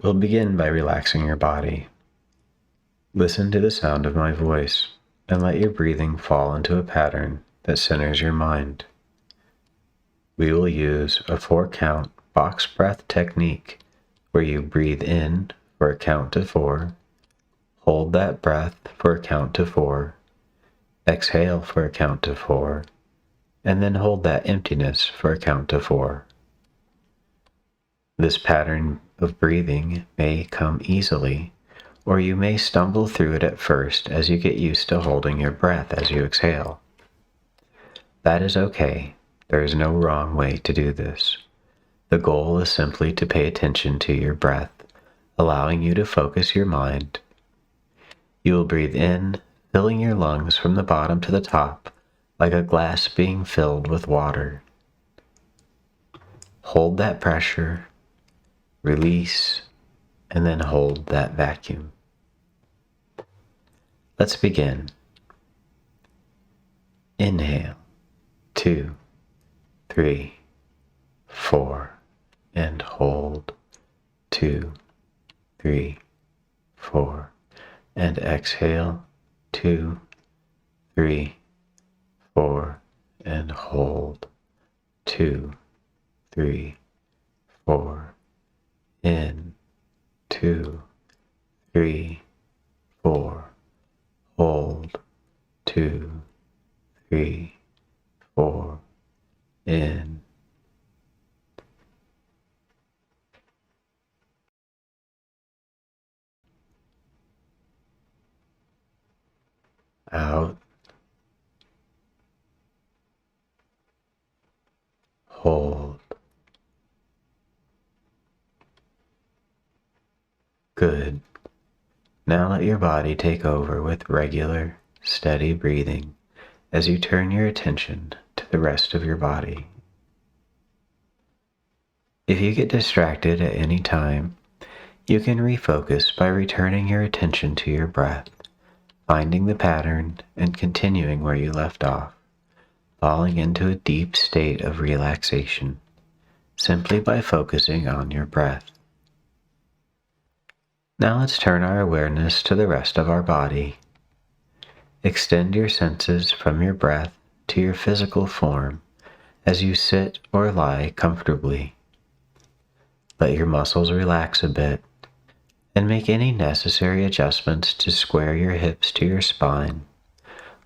We'll begin by relaxing your body. Listen to the sound of my voice and let your breathing fall into a pattern that centers your mind. We will use a 4-count box breath technique where you breathe in for a count to 4, hold that breath for a count to 4, exhale for a count to 4, and then hold that emptiness for a count to 4. This pattern of breathing may come easily, or you may stumble through it at first as you get used to holding your breath as you exhale. That is okay. There is no wrong way to do this. The goal is simply to pay attention to your breath, allowing you to focus your mind. You will breathe in, filling your lungs from the bottom to the top, like a glass being filled with water. Hold that pressure, release, and then hold that vacuum. Let's begin. Inhale, 2, 3, 4, and hold, 2, 3, 4, and exhale, 2, 3, 4, and hold, 2, 3, 4, in, 2, 3, 4, hold, 2, 3, 4, in. Out, hold. Good. Now let your body take over with regular, steady breathing as you turn your attention to the rest of your body. If you get distracted at any time, you can refocus by returning your attention to your breath, finding the pattern and continuing where you left off, falling into a deep state of relaxation simply by focusing on your breath. Now let's turn our awareness to the rest of our body. Extend your senses from your breath to your physical form as you sit or lie comfortably. Let your muscles relax a bit and make any necessary adjustments to square your hips to your spine,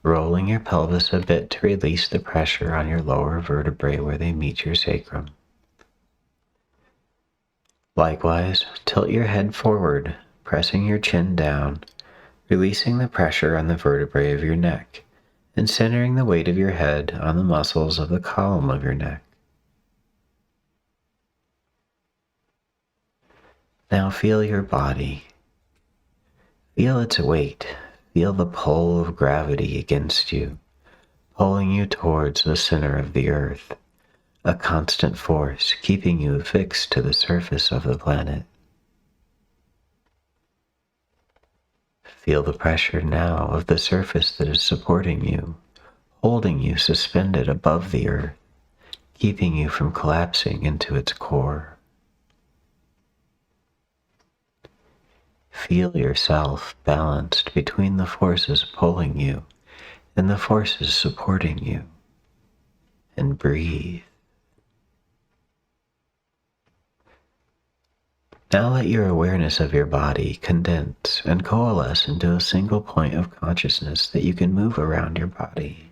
rolling your pelvis a bit to release the pressure on your lower vertebrae where they meet your sacrum. Likewise, tilt your head forward, pressing your chin down, releasing the pressure on the vertebrae of your neck, and centering the weight of your head on the muscles of the column of your neck. Now feel your body. Feel its weight. Feel the pull of gravity against you, pulling you towards the center of the earth, a constant force keeping you fixed to the surface of the planet. Feel the pressure now of the surface that is supporting you, holding you suspended above the earth, keeping you from collapsing into its core. Feel yourself balanced between the forces pulling you and the forces supporting you, and breathe. Now let your awareness of your body condense and coalesce into a single point of consciousness that you can move around your body.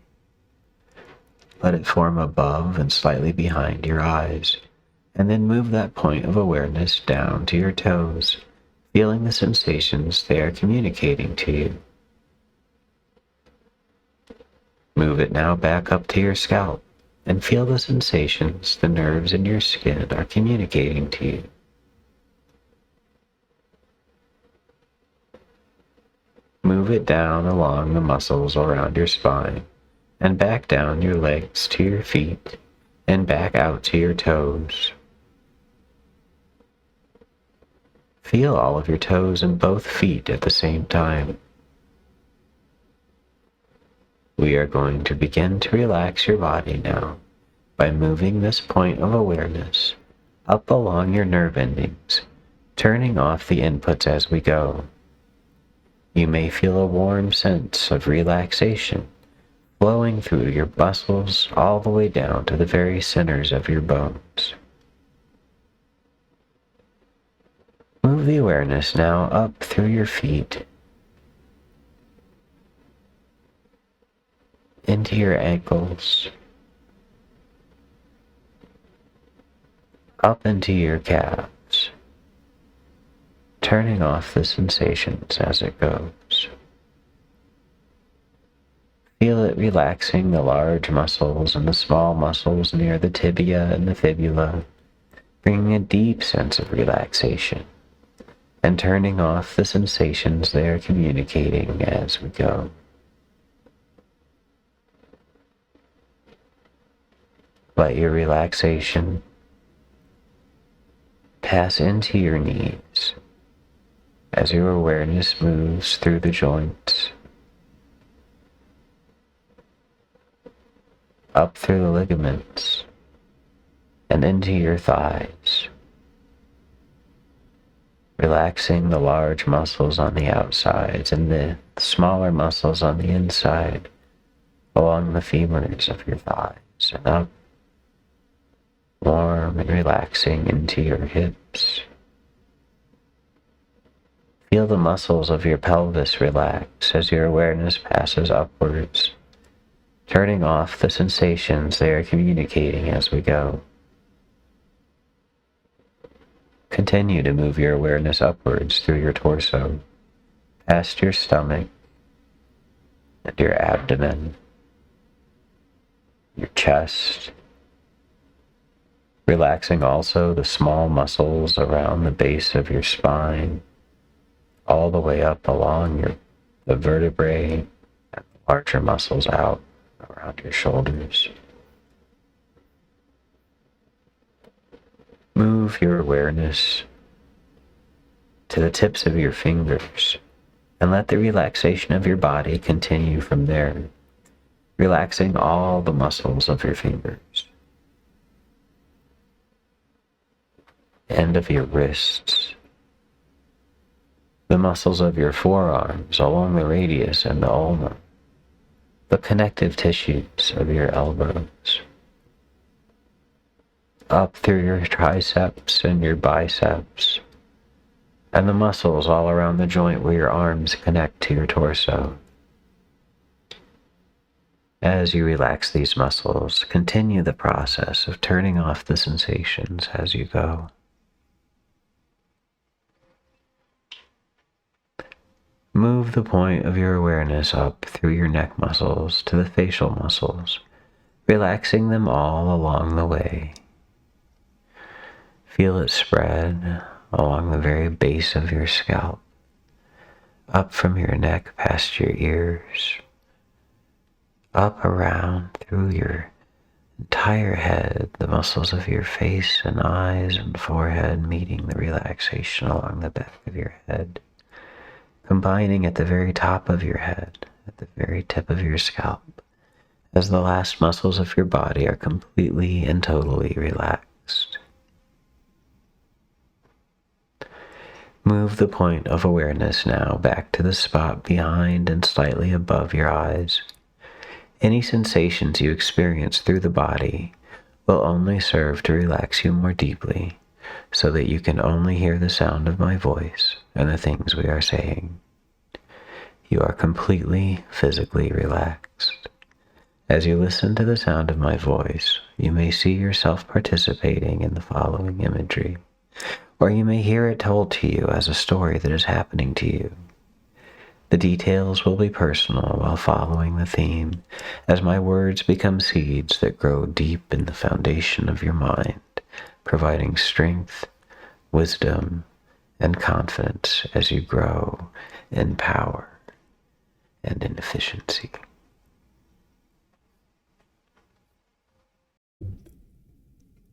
Let it form above and slightly behind your eyes, and then move that point of awareness down to your toes, feeling the sensations they are communicating to you. Move it now back up to your scalp, and feel the sensations the nerves in your skin are communicating to you. Move it down along the muscles around your spine, and back down your legs to your feet, and back out to your toes. Feel all of your toes and both feet at the same time. We are going to begin to relax your body now by moving this point of awareness up along your nerve endings turning off the inputs as we go. You may feel a warm sense of relaxation flowing through your muscles all the way down to the very centers of your bones. Move the awareness now up through your feet, into your ankles, up into your calves, turning off the sensations as it goes. Feel it relaxing the large muscles and the small muscles near the tibia and the fibula, bringing a deep sense of relaxation, and turning off the sensations they are communicating as we go. Let your relaxation pass into your knees as your awareness moves through the joints, up through the ligaments, and into your thighs, relaxing the large muscles on the outsides and the smaller muscles on the inside along the femurs of your thighs, and up, warm and relaxing into your hips. Feel the muscles of your pelvis relax as your awareness passes upwards, turning off the sensations they are communicating as we go. Continue to move your awareness upwards through your torso, past your stomach and your abdomen, your chest, relaxing also the small muscles around the base of your spine, all the way up along the vertebrae and the larger muscles out around your shoulders. Move your awareness to the tips of your fingers and let the relaxation of your body continue from there, relaxing all the muscles of your fingers, and of your wrists, the muscles of your forearms along the radius and the ulna, the connective tissues of your elbows, up through your triceps and your biceps, and the muscles all around the joint where your arms connect to your torso. As you relax these muscles, continue the process of turning off the sensations as you go. Move the point of your awareness up through your neck muscles to the facial muscles, relaxing them all along the way. Feel it spread along the very base of your scalp, up from your neck past your ears, up around through your entire head, the muscles of your face and eyes and forehead meeting the relaxation along the back of your head, combining at the very top of your head, at the very tip of your scalp, as the last muscles of your body are completely and totally relaxed. Move the point of awareness now back to the spot behind and slightly above your eyes. Any sensations you experience through the body will only serve to relax you more deeply, so that you can only hear the sound of my voice and the things we are saying. You are completely physically relaxed. As you listen to the sound of my voice, you may see yourself participating in the following imagery, or you may hear it told to you as a story that is happening to you. The details will be personal while following the theme, as my words become seeds that grow deep in the foundation of your mind, providing strength, wisdom, and confidence as you grow in power and in efficiency.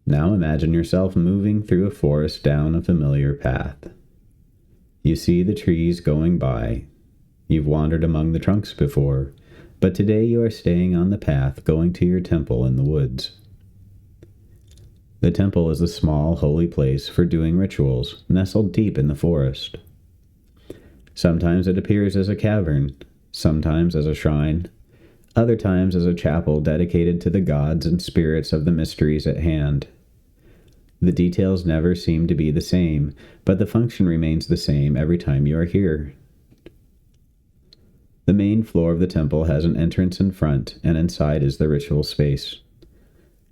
Now imagine yourself moving through a forest down a familiar path. You see the trees going by. You've wandered among the trunks before, but today you are staying on the path going to your temple in the woods. The temple is a small, holy place for doing rituals, nestled deep in the forest. Sometimes it appears as a cavern, sometimes as a shrine, other times as a chapel dedicated to the gods and spirits of the mysteries at hand. The details never seem to be the same, but the function remains the same every time you are here. The main floor of the temple has an entrance in front, and inside is the ritual space.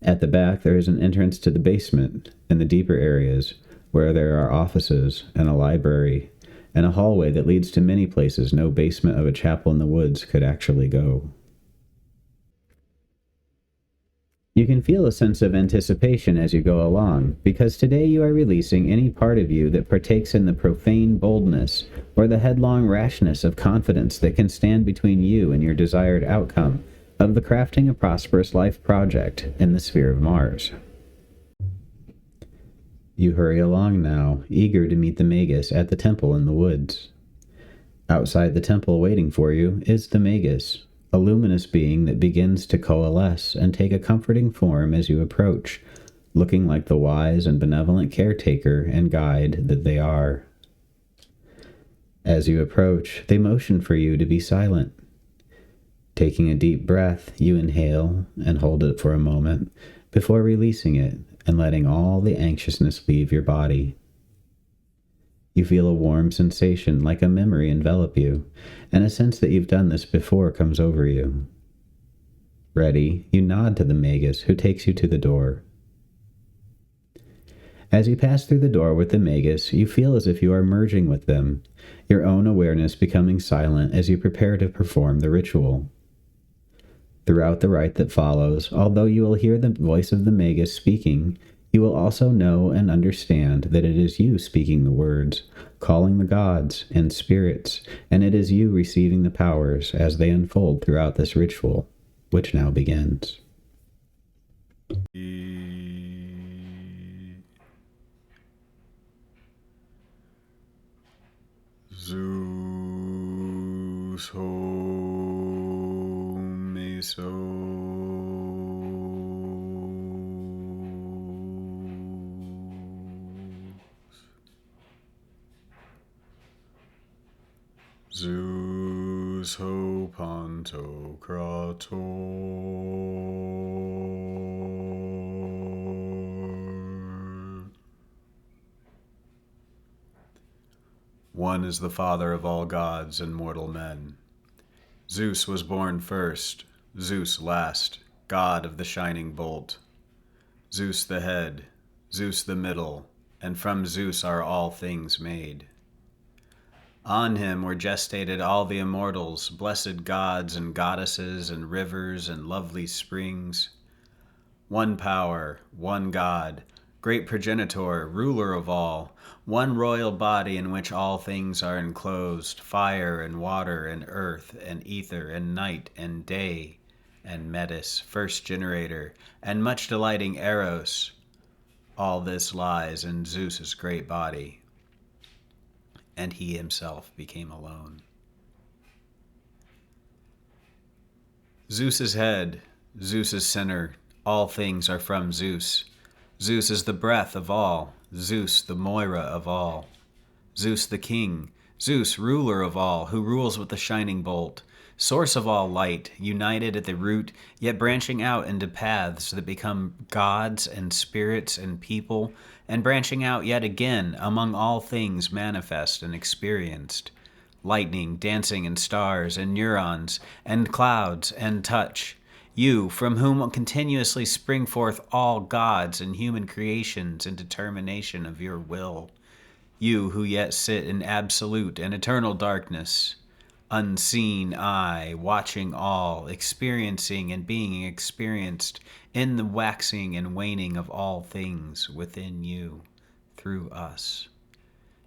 At the back there is an entrance to the basement and the deeper areas, where there are offices and a library, and a hallway that leads to many places no basement of a chapel in the woods could actually go. You can feel a sense of anticipation as you go along, because today you are releasing any part of you that partakes in the profane boldness or the headlong rashness of confidence that can stand between you and your desired outcome of the crafting a prosperous life project in the sphere of Mars. You hurry along now, eager to meet the Magus at the temple in the woods. Outside the temple waiting for you is the Magus, a luminous being that begins to coalesce and take a comforting form as you approach, looking like the wise and benevolent caretaker and guide that they are. As you approach, they motion for you to be silent. Taking a deep breath, you inhale and hold it for a moment before releasing it and letting all the anxiousness leave your body. You feel a warm sensation like a memory envelop you, and a sense that you've done this before comes over you. Ready, you nod to the Magus, who takes you to the door. As you pass through the door with the Magus, you feel as if you are merging with them, your own awareness becoming silent as you prepare to perform the ritual. Throughout the rite that follows, although you will hear the voice of the Magus speaking, you will also know and understand that it is you speaking the words, calling the gods and spirits, and it is you receiving the powers as they unfold throughout this ritual, which now begins. Zeus ho meso. Zeus ho pantocrator. One is the father of all gods and mortal men. Zeus was born first, Zeus last, god of the shining bolt. Zeus the head, Zeus the middle, and from Zeus are all things made. On him were gestated all the immortals, blessed gods and goddesses and rivers and lovely springs. One power, one God, great progenitor, ruler of all, one royal body in which all things are enclosed, fire and water and earth and ether and night and day, and Metis, first generator, and much delighting Eros. All this lies in Zeus's great body. And he himself became alone. Zeus's head, Zeus's center, all things are from Zeus. Zeus is the breath of all, Zeus the Moira of all. Zeus the king, Zeus ruler of all, who rules with the shining bolt, source of all light, united at the root, yet branching out into paths that become gods and spirits and people, and branching out yet again among all things manifest and experienced. Lightning, dancing, and stars, and neurons, and clouds, and touch. You, from whom continuously spring forth all gods and human creations in determination of your will. You who yet sit in absolute and eternal darkness. Unseen eye, watching all, experiencing and being experienced in the waxing and waning of all things within you, through us.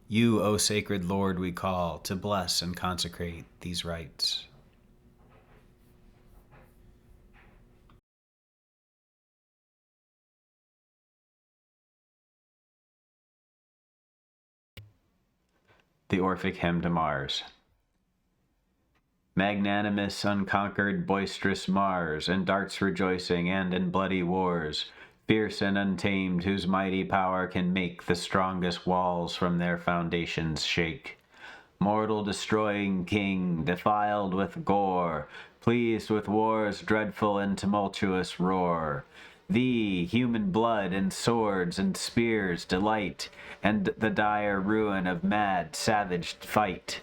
You, O sacred Lord, we call to bless and consecrate these rites. The Orphic Hymn to Mars. Magnanimous, unconquered, boisterous Mars, in darts rejoicing and in bloody wars, fierce and untamed, whose mighty power can make the strongest walls from their foundations shake. Mortal destroying king, defiled with gore, pleased with war's dreadful and tumultuous roar. Thee, human blood and swords and spears delight, and the dire ruin of mad, savage fight.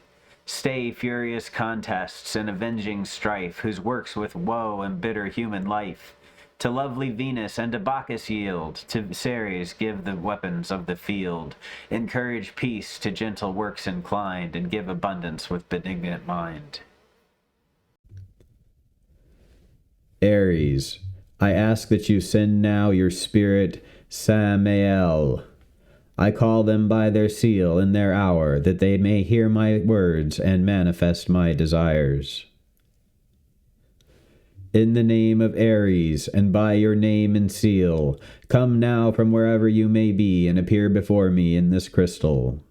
Stay furious contests and avenging strife, whose works with woe embitter human life. To lovely Venus and to Bacchus yield, to Ceres give the weapons of the field. Encourage peace to gentle works inclined, and give abundance with benignant mind. Ares, I ask that you send now your spirit, Samael. I call them by their seal in their hour, that they may hear my words and manifest my desires. In the name of Ares, and by your name and seal, come now from wherever you may be, and appear before me in this crystal.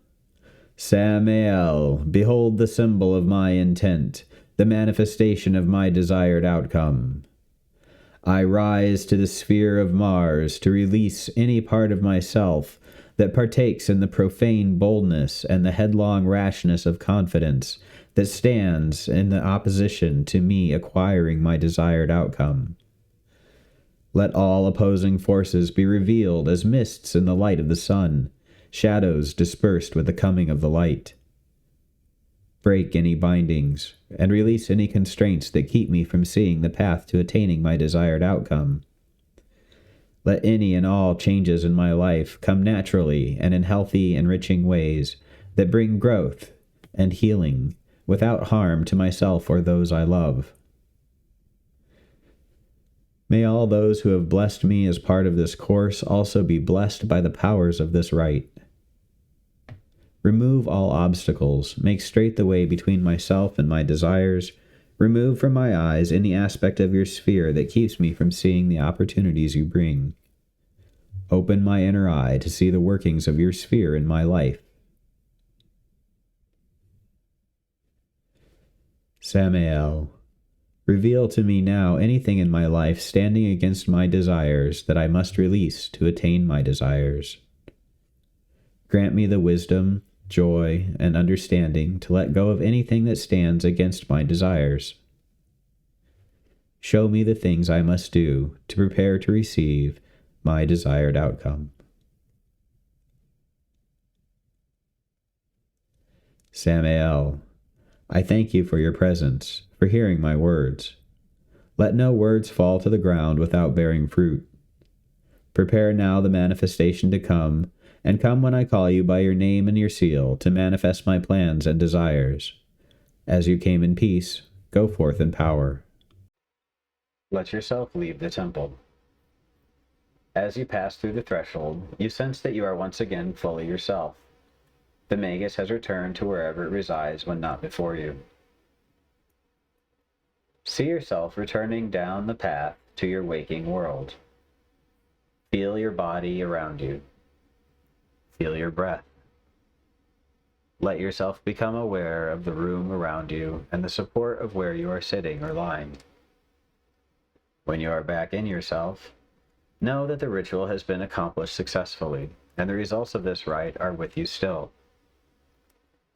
Samael, behold the symbol of my intent, the manifestation of my desired outcome. I rise to the sphere of Mars to release any part of myself that partakes in the profane boldness and the headlong rashness of confidence that stands in the opposition to me acquiring my desired outcome. Let all opposing forces be revealed as mists in the light of the sun, shadows dispersed with the coming of the light. Break any bindings, and release any constraints that keep me from seeing the path to attaining my desired outcome. Let any and all changes in my life come naturally and in healthy, enriching ways that bring growth and healing without harm to myself or those I love. May all those who have blessed me as part of this course also be blessed by the powers of this rite. Remove all obstacles, make straight the way between myself and my desires, remove from my eyes any aspect of your sphere that keeps me from seeing the opportunities you bring. Open my inner eye to see the workings of your sphere in my life. Samael, reveal to me now anything in my life standing against my desires that I must release to attain my desires. Grant me the wisdom, joy, and understanding to let go of anything that stands against my desires. Show me the things I must do to prepare to receive my desired outcome. Samael, I thank you for your presence, for hearing my words. Let no words fall to the ground without bearing fruit. Prepare now the manifestation to come, and come when I call you by your name and your seal to manifest my plans and desires. As you came in peace, go forth in power. Let yourself leave the temple. As you pass through the threshold, you sense that you are once again fully yourself. The Magus has returned to wherever it resides when not before you. See yourself returning down the path to your waking world. Feel your body around you. Feel your breath. Let yourself become aware of the room around you and the support of where you are sitting or lying. When you are back in yourself, know that the ritual has been accomplished successfully, and the results of this rite are with you still.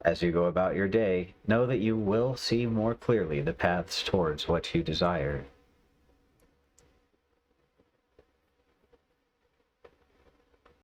As you go about your day, know that you will see more clearly the paths towards what you desire.